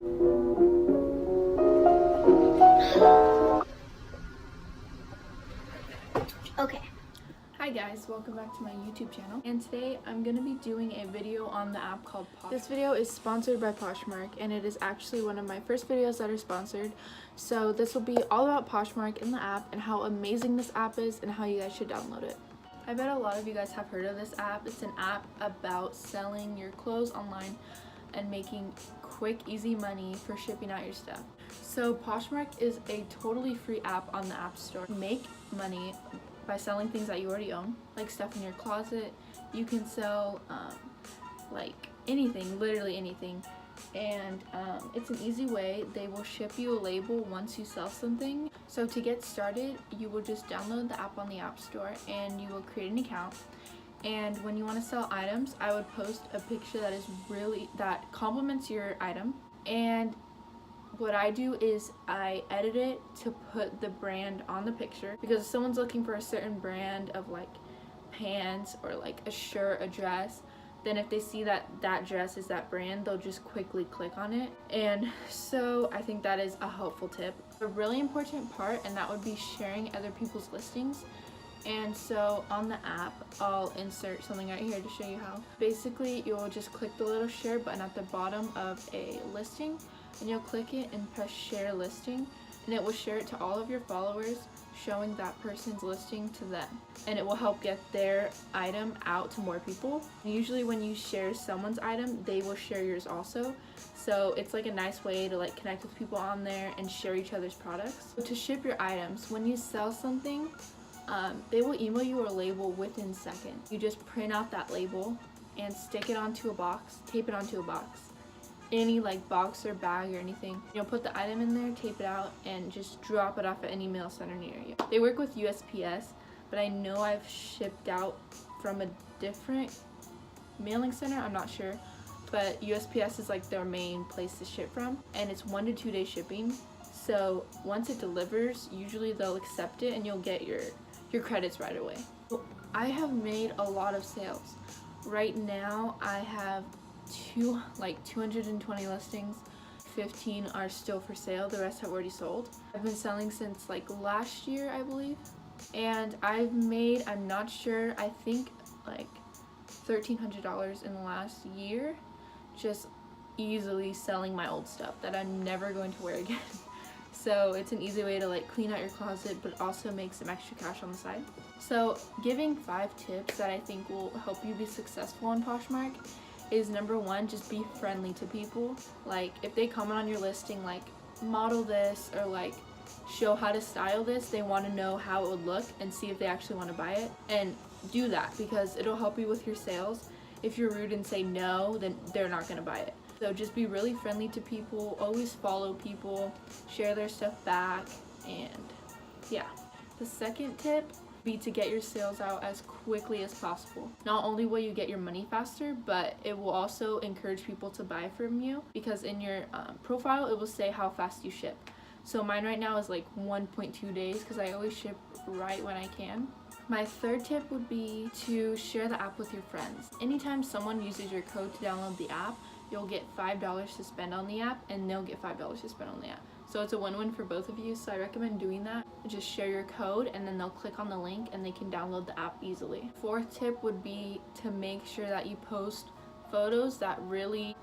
Okay. Hi guys, welcome back to my YouTube channel, and today I'm going to be doing a video on the app called Poshmark. This video is sponsored by Poshmark, and it is actually one of my first videos that are sponsored. So this will be all about Poshmark in the app and how amazing this app is and how you guys should download it. I bet a lot of you guys have heard of this app. It's an app about selling your clothes online and making quick, easy money for shipping out your stuff. So Poshmark is a totally free app on the App Store. Make money by selling things that you already own, like stuff in your closet. You can sell like anything, literally anything, and it's an easy way. They will ship you a label once you sell something. So to get started, you will just download the app on the App Store and you will create an account. And when you want to sell items, I would post a picture that complements your item, and what I do is I edit it to put the brand on the picture, because if someone's looking for a certain brand of like pants or like a shirt, a dress, then if they see that that dress is that brand, they'll just quickly click on it. And so I think that is a helpful tip. A really important part, and that would be sharing other people's listings. And so on the app, I'll insert something right here to show you how. Basically, you'll just click the little share button at the bottom of a listing, and you'll click it and press share listing, and it will share it to all of your followers, showing that person's listing to them, and it will help get their item out to more people. And usually when you share someone's item, they will share yours also, so it's like a nice way to like connect with people on there and share each other's products. So to ship your items, when you sell something, they will email you a label within seconds. You just print out that label and stick it onto a box, tape it onto a box, any like box or bag or anything. You'll put the item in there, tape it out, and just drop it off at any mail center near you. They work with USPS, but I know I've shipped out from a different mailing center, I'm not sure, but USPS is like their main place to ship from, and it's 1 to 2 day shipping. So once it delivers, usually they'll accept it and you'll get your credits right away. I have made a lot of sales. Right now I have 220 listings. 15 are still for sale, the rest have already sold. I've been selling since like last year, I believe, and I've made, I'm not sure, I think like $1,300 in the last year, just easily selling my old stuff that I'm never going to wear again. So it's an easy way to like clean out your closet, but also make some extra cash on the side. So giving 5 tips that I think will help you be successful on Poshmark is, number 1, just be friendly to people. Like if they comment on your listing like model this or like show how to style this, they want to know how it would look and see if they actually want to buy it, and do that because it'll help you with your sales. If you're rude and say no, then they're not going to buy it. So just be really friendly to people, always follow people, share their stuff back, and yeah. The second tip would be to get your sales out as quickly as possible. Not only will you get your money faster, but it will also encourage people to buy from you, because in your profile it will say how fast you ship. So mine right now is like 1.2 days because I always ship right when I can. My third tip would be to share the app with your friends. Anytime someone uses your code to download the app, you'll get $5 to spend on the app, and they'll get $5 to spend on the app. So it's a win-win for both of you, so I recommend doing that. Just share your code and then they'll click on the link and they can download the app easily. Fourth tip would be to make sure that you post photos that really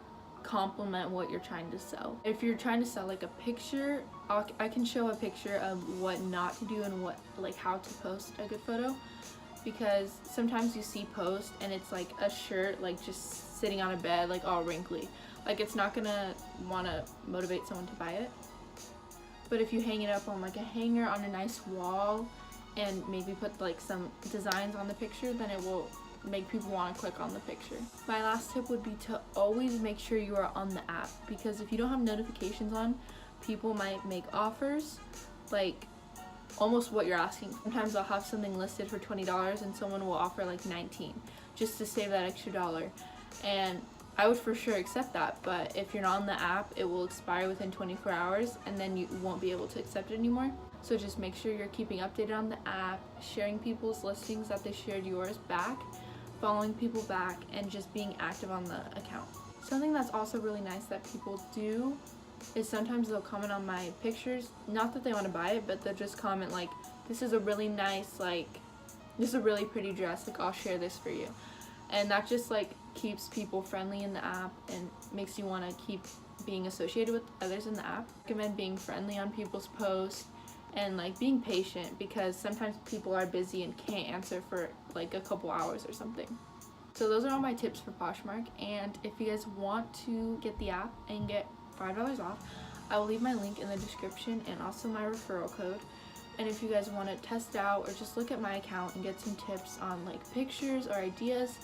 complement what you're trying to sell. If you're trying to sell like a picture, I can show a picture of what not to do and what, like, how to post a good photo, because sometimes you see posts and it's like a shirt like just sitting on a bed like all wrinkly, like it's not gonna want to motivate someone to buy it. But if you hang it up on like a hanger on a nice wall and maybe put like some designs on the picture, then it will make people want to click on the picture. My last tip would be to always make sure you are on the app, because if you don't have notifications on, people might make offers like almost what you're asking. Sometimes I'll have something listed for $20 and someone will offer like 19 just to save that extra dollar, and I would for sure accept that. But if you're not on the app, it will expire within 24 hours and then you won't be able to accept it anymore. So just make sure you're keeping updated on the app, sharing people's listings that they shared yours back, following people back, and just being active on the account. Something that's also really nice that people do is sometimes they'll comment on my pictures, not that they want to buy it, but they'll just comment like, this is a really nice, like, this is a really pretty dress, like I'll share this for you. And that just like keeps people friendly in the app and makes you want to keep being associated with others in the app. I recommend being friendly on people's posts and like being patient, because sometimes people are busy and can't answer for like a couple hours or something. So those are all my tips for Poshmark, and if you guys want to get the app and get $5 off, I will leave my link in the description and also my referral code. And if you guys want to test it out or just look at my account and get some tips on like pictures or ideas,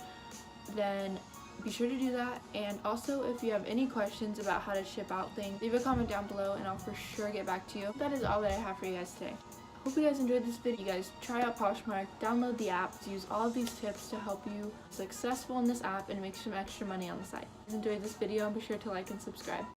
then be sure to do that. And also, if you have any questions about how to ship out things, leave a comment down below and I'll for sure get back to you. That is all that I have for you guys today. Hope you guys enjoyed this video. You guys try out Poshmark, download the app, use all of these tips to help you be successful in this app and make some extra money on the side. If you enjoyed this video, be sure to like and subscribe.